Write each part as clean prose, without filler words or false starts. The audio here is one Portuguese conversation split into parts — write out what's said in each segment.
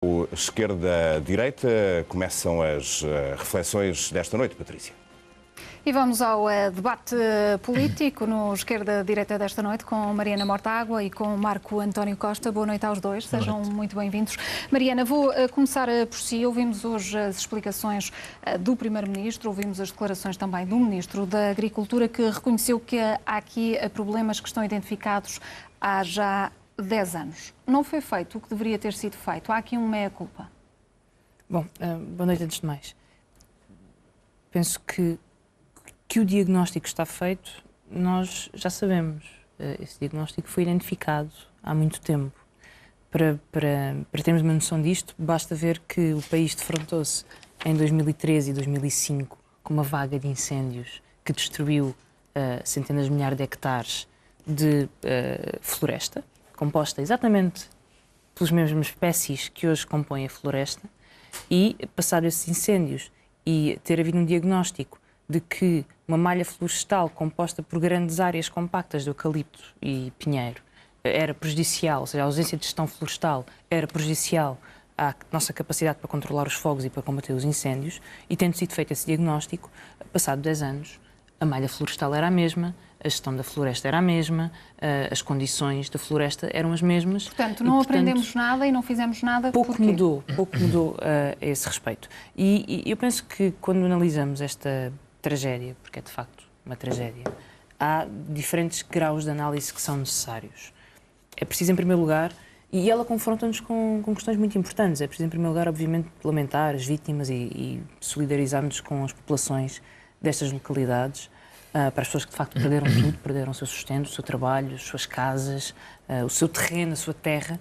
O esquerda-direita, começam as reflexões desta noite, Patrícia. E vamos ao debate político no Esquerda-Direita desta noite com Mariana Mortágua e com Marco António Costa. Boa noite aos dois, sejam muito bem-vindos. Mariana, vou começar por si. Ouvimos hoje as explicações do Primeiro-Ministro, ouvimos as declarações também do Ministro da Agricultura, que reconheceu que há aqui problemas que estão identificados há já 10 anos. Não foi feito o que deveria ter sido feito. Há aqui um meia-culpa. Bom, boa noite antes de mais. Penso que o diagnóstico está feito, nós já sabemos. Esse diagnóstico foi identificado há muito tempo. Para termos uma noção disto, basta ver que o país defrontou-se em 2013 e 2005 com uma vaga de incêndios que destruiu centenas de milhares de hectares de floresta, composta exatamente pelas mesmas espécies que hoje compõem a floresta, e passado esses incêndios e ter havido um diagnóstico de que uma malha florestal composta por grandes áreas compactas de eucalipto e pinheiro era prejudicial, ou seja, a ausência de gestão florestal era prejudicial à nossa capacidade para controlar os fogos e para combater os incêndios, e tendo sido feito esse diagnóstico, passado 10 anos, a malha florestal era a mesma, a gestão da floresta era a mesma, as condições da floresta eram as mesmas. Portanto, não aprendemos nada e não fizemos nada. Pouco mudou a esse respeito. E eu penso que quando analisamos esta tragédia, porque é de facto uma tragédia, há diferentes graus de análise que são necessários. É preciso, em primeiro lugar, e ela confronta-nos com questões muito importantes, é preciso, em primeiro lugar, obviamente, lamentar as vítimas e solidarizar-nos com as populações destas localidades, para as pessoas que de facto perderam tudo, perderam o seu sustento, o seu trabalho, as suas casas, o seu terreno, a sua terra,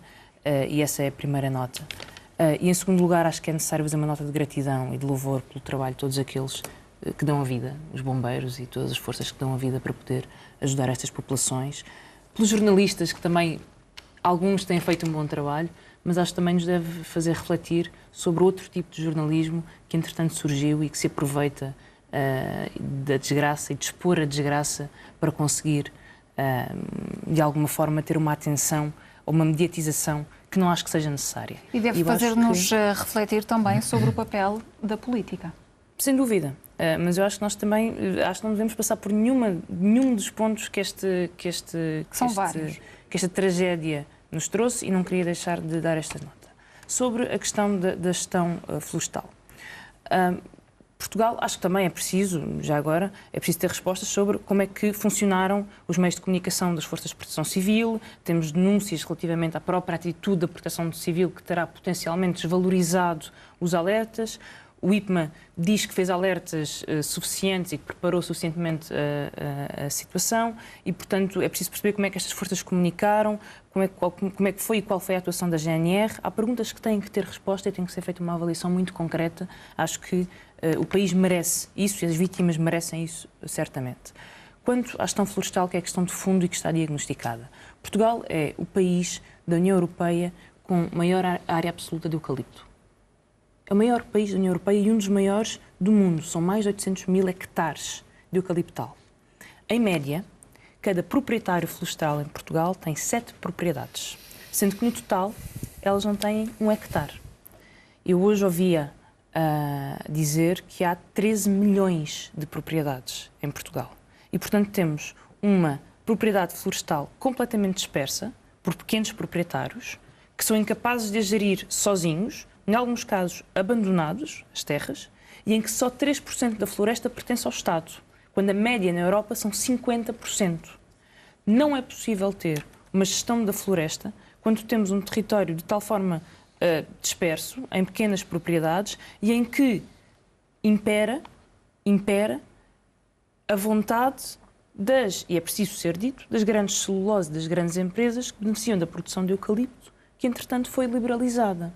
e essa é a primeira nota. E em segundo lugar, acho que é necessário fazer uma nota de gratidão e de louvor pelo trabalho de todos aqueles que dão a vida, os bombeiros e todas as forças que dão a vida para poder ajudar estas populações, pelos jornalistas que também, alguns têm feito um bom trabalho, mas acho que também nos deve fazer refletir sobre outro tipo de jornalismo que entretanto surgiu e que se aproveita da desgraça e de expor a desgraça para conseguir, de alguma forma, ter uma atenção ou uma mediatização que não acho que seja necessária. E deve fazer-nos refletir também sobre o papel da política. Sem dúvida, mas eu acho que nós também não devemos passar por nenhum dos pontos que esta tragédia nos trouxe, e não queria deixar de dar esta nota. Sobre a questão da gestão florestal. Portugal, acho que também é preciso, já agora, é preciso ter respostas sobre como é que funcionaram os meios de comunicação das forças de proteção civil. Temos denúncias relativamente à própria atitude da proteção civil que terá potencialmente desvalorizado os alertas. O IPMA diz que fez alertas suficientes e que preparou suficientemente a situação e, portanto, é preciso perceber como é que estas forças comunicaram, como é que foi e qual foi a atuação da GNR. Há perguntas que têm que ter resposta e tem que ser feita uma avaliação muito concreta. Acho que o país merece isso e as vítimas merecem isso, certamente. Quanto à gestão florestal, que é a questão de fundo e que está diagnosticada, Portugal é o país da União Europeia com maior área absoluta de eucalipto. É o maior país da União Europeia e um dos maiores do mundo. São mais de 800 mil hectares de eucaliptal. Em média, cada proprietário florestal em Portugal tem 7 propriedades, sendo que no total elas não têm 1 hectare. Eu hoje ouvia dizer que há 13 milhões de propriedades em Portugal. E, portanto, temos uma propriedade florestal completamente dispersa por pequenos proprietários que são incapazes de a gerir sozinhos, em alguns casos abandonados, as terras, e em que só 3% da floresta pertence ao Estado, quando a média na Europa são 50%. Não é possível ter uma gestão da floresta quando temos um território de tal forma disperso, em pequenas propriedades, e em que impera a vontade e é preciso ser dito, das grandes celulose, das grandes empresas que beneficiam da produção de eucalipto, que entretanto foi liberalizada.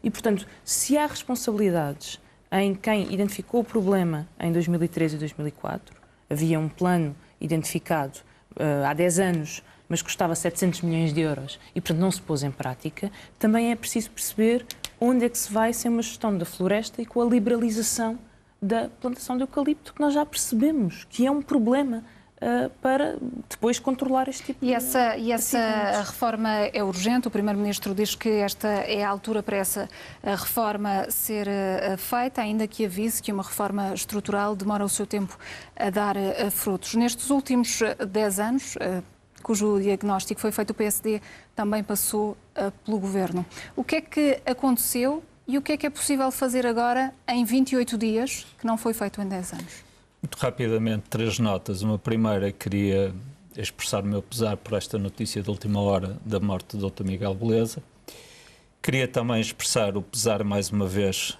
E, portanto, se há responsabilidades em quem identificou o problema em 2013 e 2004, havia um plano identificado há 10 anos, mas custava 700 milhões de euros e, portanto, não se pôs em prática, também é preciso perceber onde é que se vai sem uma gestão da floresta e com a liberalização da plantação de eucalipto, que nós já percebemos que é um problema para depois controlar este tipo e essa de reforma é urgente. O Primeiro-Ministro diz que esta é a altura para essa reforma ser feita, ainda que avise que uma reforma estrutural demora o seu tempo a dar frutos. Nestes últimos 10 anos, cujo diagnóstico foi feito, o PSD também passou pelo Governo. O que é que aconteceu e o que é possível fazer agora em 28 dias, que não foi feito em 10 anos? Muito rapidamente, 3 notas. Uma primeira, queria expressar o meu pesar por esta notícia de última hora da morte do Dr. Miguel Beleza. Queria também expressar o pesar, mais uma vez,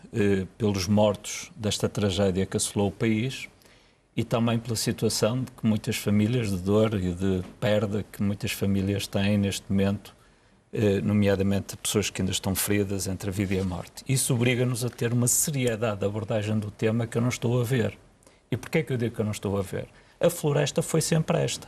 pelos mortos desta tragédia que assolou o país e também pela situação de que muitas famílias, de dor e de perda que muitas famílias têm neste momento, nomeadamente pessoas que ainda estão feridas entre a vida e a morte. Isso obriga-nos a ter uma seriedade de abordagem do tema que eu não estou a ver. E porquê é que eu digo que eu não estou a ver? A floresta foi sempre esta.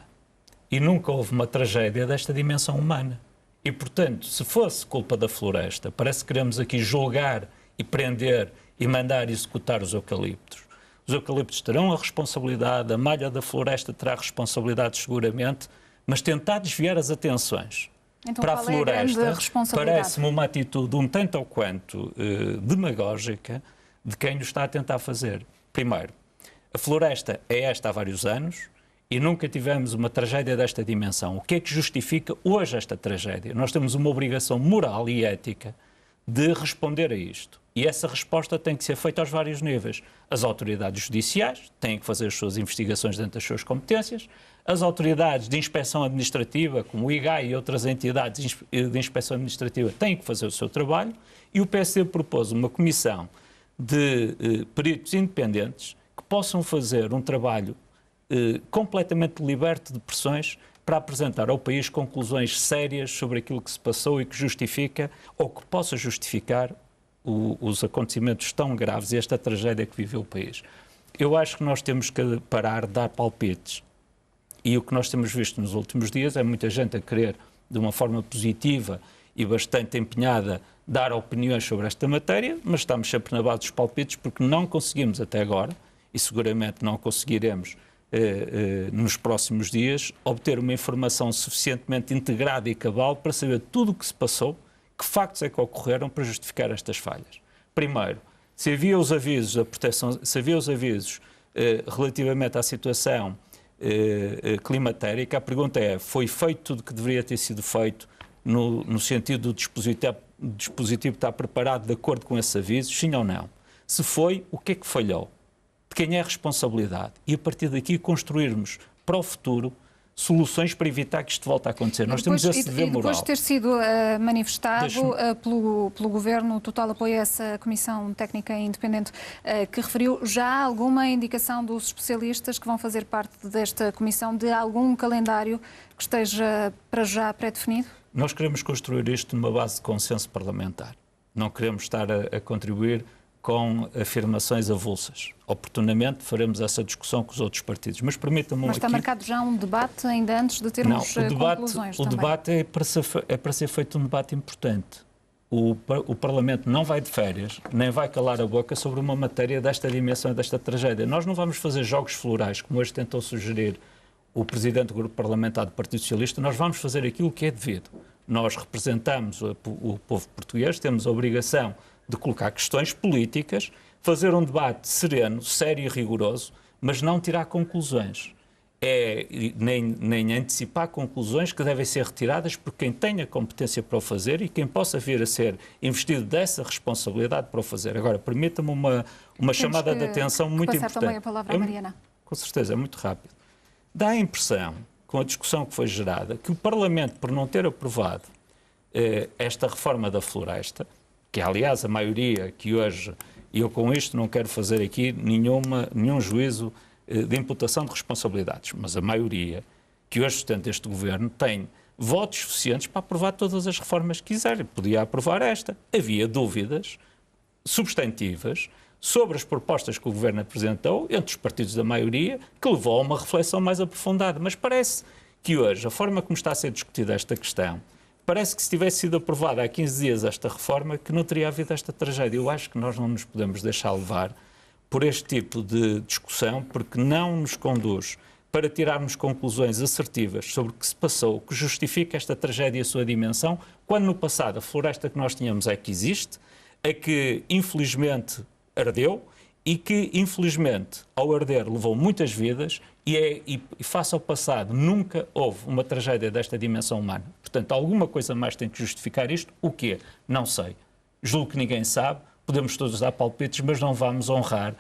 E nunca houve uma tragédia desta dimensão humana. E, portanto, se fosse culpa da floresta, parece que queremos aqui julgar e prender e mandar executar os eucaliptos. Os eucaliptos terão a responsabilidade, a malha da floresta terá responsabilidade seguramente, mas tentar desviar as atenções então, para a floresta parece-me uma atitude um tanto ou quanto demagógica de quem o está a tentar fazer. Primeiro, a floresta é esta há vários anos e nunca tivemos uma tragédia desta dimensão. O que é que justifica hoje esta tragédia? Nós temos uma obrigação moral e ética de responder a isto. E essa resposta tem que ser feita aos vários níveis. As autoridades judiciais têm que fazer as suas investigações dentro das suas competências, as autoridades de inspeção administrativa, como o IGAI e outras entidades de inspeção administrativa, têm que fazer o seu trabalho, e o PSD propôs uma comissão de peritos independentes que possam fazer um trabalho completamente liberto de pressões para apresentar ao país conclusões sérias sobre aquilo que se passou e que justifica ou que possa justificar os acontecimentos tão graves e esta tragédia que viveu o país. Eu acho que nós temos que parar de dar palpites. E o que nós temos visto nos últimos dias é muita gente a querer, de uma forma positiva e bastante empenhada, dar opiniões sobre esta matéria, mas estamos sempre na base dos palpites porque não conseguimos até agora, e seguramente não conseguiremos nos próximos dias, obter uma informação suficientemente integrada e cabal para saber tudo o que se passou, que factos é que ocorreram para justificar estas falhas. Primeiro, se havia os avisos da proteção, se havia os avisos relativamente à situação climatérica, a pergunta é, foi feito tudo o que deveria ter sido feito no sentido do dispositivo estar preparado de acordo com esses avisos, sim ou não? Se foi, o que é que falhou? De quem é a responsabilidade? E a partir daqui construirmos para o futuro soluções para evitar que isto volte a acontecer. Nós temos esse dever moral. Depois de ter sido manifestado pelo Governo total apoio a essa Comissão Técnica Independente que referiu, já há alguma indicação dos especialistas que vão fazer parte desta Comissão de algum calendário que esteja para já pré-definido? Nós queremos construir isto numa base de consenso parlamentar. Não queremos estar a contribuir com afirmações avulsas. Oportunamente faremos essa discussão com os outros partidos. Mas permitam-me Mas está marcado já um debate ainda antes de termos conclusões. O debate é para ser feito um debate importante. O Parlamento não vai de férias, nem vai calar a boca sobre uma matéria desta dimensão e desta tragédia. Nós não vamos fazer jogos florais, como hoje tentou sugerir o Presidente do Grupo Parlamentar do Partido Socialista. Nós vamos fazer aquilo que é devido. Nós representamos o povo português, temos a obrigação de colocar questões políticas, fazer um debate sereno, sério e rigoroso, mas não tirar conclusões. Nem antecipar conclusões que devem ser retiradas por quem tenha competência para o fazer e quem possa vir a ser investido dessa responsabilidade para o fazer. Agora, permita-me uma chamada de atenção muito importante. Passar também a palavra à Mariana. Com certeza, é muito rápido. Dá a impressão, com a discussão que foi gerada, que o Parlamento, por não ter aprovado esta reforma da floresta, que aliás a maioria que hoje, e eu com isto não quero fazer aqui nenhum juízo de imputação de responsabilidades, mas a maioria que hoje sustenta este governo tem votos suficientes para aprovar todas as reformas que quiser. Podia aprovar esta. Havia dúvidas substantivas sobre as propostas que o governo apresentou entre os partidos da maioria, que levou a uma reflexão mais aprofundada. Mas parece que hoje, a forma como está a ser discutida esta questão, parece que se tivesse sido aprovada há 15 dias esta reforma, que não teria havido esta tragédia. Eu acho que nós não nos podemos deixar levar por este tipo de discussão, porque não nos conduz para tirarmos conclusões assertivas sobre o que se passou, que justifica esta tragédia e a sua dimensão, quando no passado a floresta que nós tínhamos é que existe, a que infelizmente ardeu e que infelizmente ao arder levou muitas vidas e face ao passado nunca houve uma tragédia desta dimensão humana. Portanto, alguma coisa mais tem que justificar isto. O quê? Não sei. Julgo que ninguém sabe, podemos todos dar palpites, mas não vamos honrar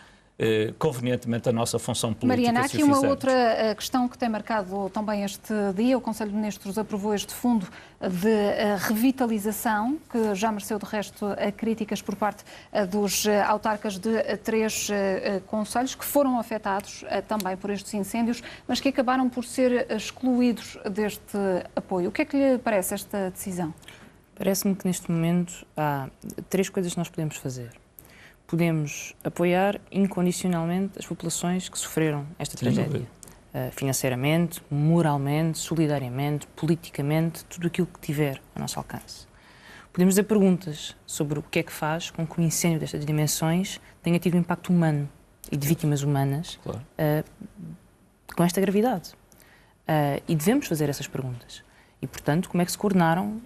convenientemente a nossa função política. Mariana, há aqui uma outra questão que tem marcado também este dia. O Conselho de Ministros aprovou este fundo de revitalização, que já mereceu de resto críticas por parte dos autarcas de 3 concelhos que foram afetados também por estes incêndios, mas que acabaram por ser excluídos deste apoio. O que é que lhe parece esta decisão? Parece-me que neste momento há 3 coisas que nós podemos fazer. Podemos apoiar incondicionalmente as populações que sofreram esta tragédia. Financeiramente, moralmente, solidariamente, politicamente, tudo aquilo que tiver ao nosso alcance. Podemos fazer perguntas sobre o que é que faz com que o incêndio destas dimensões tenha tido um impacto humano e de vítimas humanas, claro, com esta gravidade. E devemos fazer essas perguntas. E, portanto, como é que se coordenaram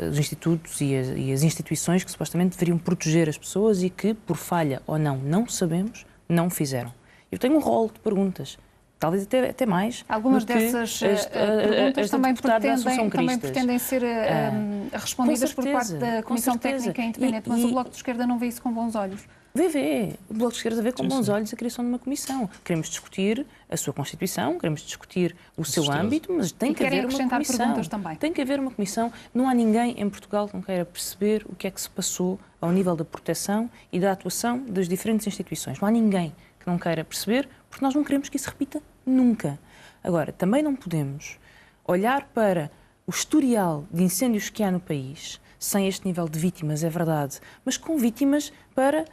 os institutos e as instituições que supostamente deveriam proteger as pessoas e que, por falha ou não sabemos, não fizeram. Eu tenho um rol de perguntas, talvez até mais. Algumas dessas perguntas também pretendem ser respondidas por parte da Comissão Técnica Independente, mas o Bloco de Esquerda não vê isso com bons olhos. O Bloco de Esquerda vê com bons olhos a criação de uma comissão. Queremos discutir a sua Constituição, queremos discutir o seu âmbito, mas tem que haver uma comissão. Também. Tem que haver uma comissão. Não há ninguém em Portugal que não queira perceber o que é que se passou ao nível da proteção e da atuação das diferentes instituições. Não há ninguém que não queira perceber, porque nós não queremos que isso se repita nunca. Agora, também não podemos olhar para o historial de incêndios que há no país sem este nível de vítimas, é verdade, mas com vítimas para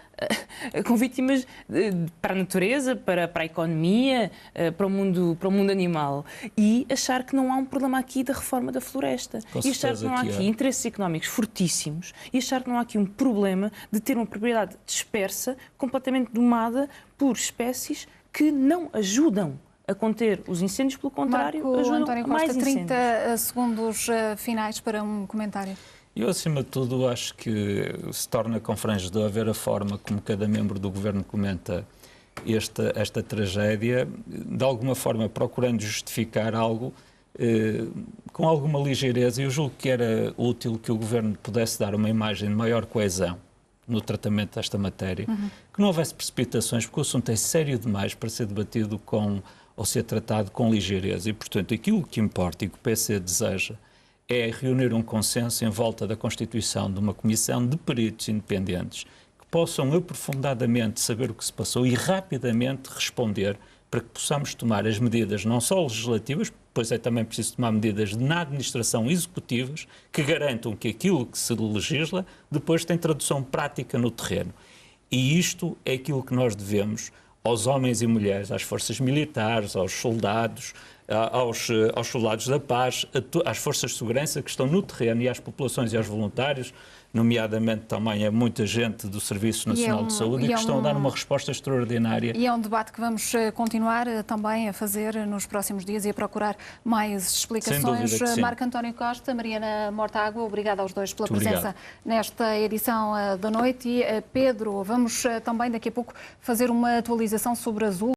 a natureza, para a economia, para o mundo animal. E achar que não há um problema aqui da reforma da floresta. E achar que não há aqui interesses económicos fortíssimos. E achar que não há aqui um problema de ter uma propriedade dispersa, completamente domada por espécies que não ajudam a conter os incêndios, pelo contrário, ajudam António Costa, mais incêndios. 30 segundos finais para um comentário. Eu, acima de tudo, acho que se torna confrangedor ver a forma como cada membro do Governo comenta esta tragédia, de alguma forma procurando justificar algo com alguma ligeireza. Eu julgo que era útil que o Governo pudesse dar uma imagem de maior coesão no tratamento desta matéria, que não houvesse precipitações, porque o assunto é sério demais para ser debatido ou ser tratado com ligeireza. E, portanto, aquilo que importa e que o PC deseja é reunir um consenso em volta da constituição de uma comissão de peritos independentes que possam aprofundadamente saber o que se passou e rapidamente responder para que possamos tomar as medidas não só legislativas, pois é também preciso tomar medidas na administração executivas que garantam que aquilo que se legisla depois tem tradução prática no terreno. E isto é aquilo que nós devemos aos homens e mulheres, às forças militares, aos soldados, aos soldados da paz, às forças de segurança que estão no terreno e às populações e aos voluntários, nomeadamente também a muita gente do Serviço Nacional de Saúde, e que estão a dar uma resposta extraordinária. E é um debate que vamos continuar também a fazer nos próximos dias e a procurar mais explicações. Marco António Costa, Mariana Mortágua, obrigada aos dois pela presença nesta edição da noite. E Pedro, vamos também daqui a pouco fazer uma atualização sobre Azul.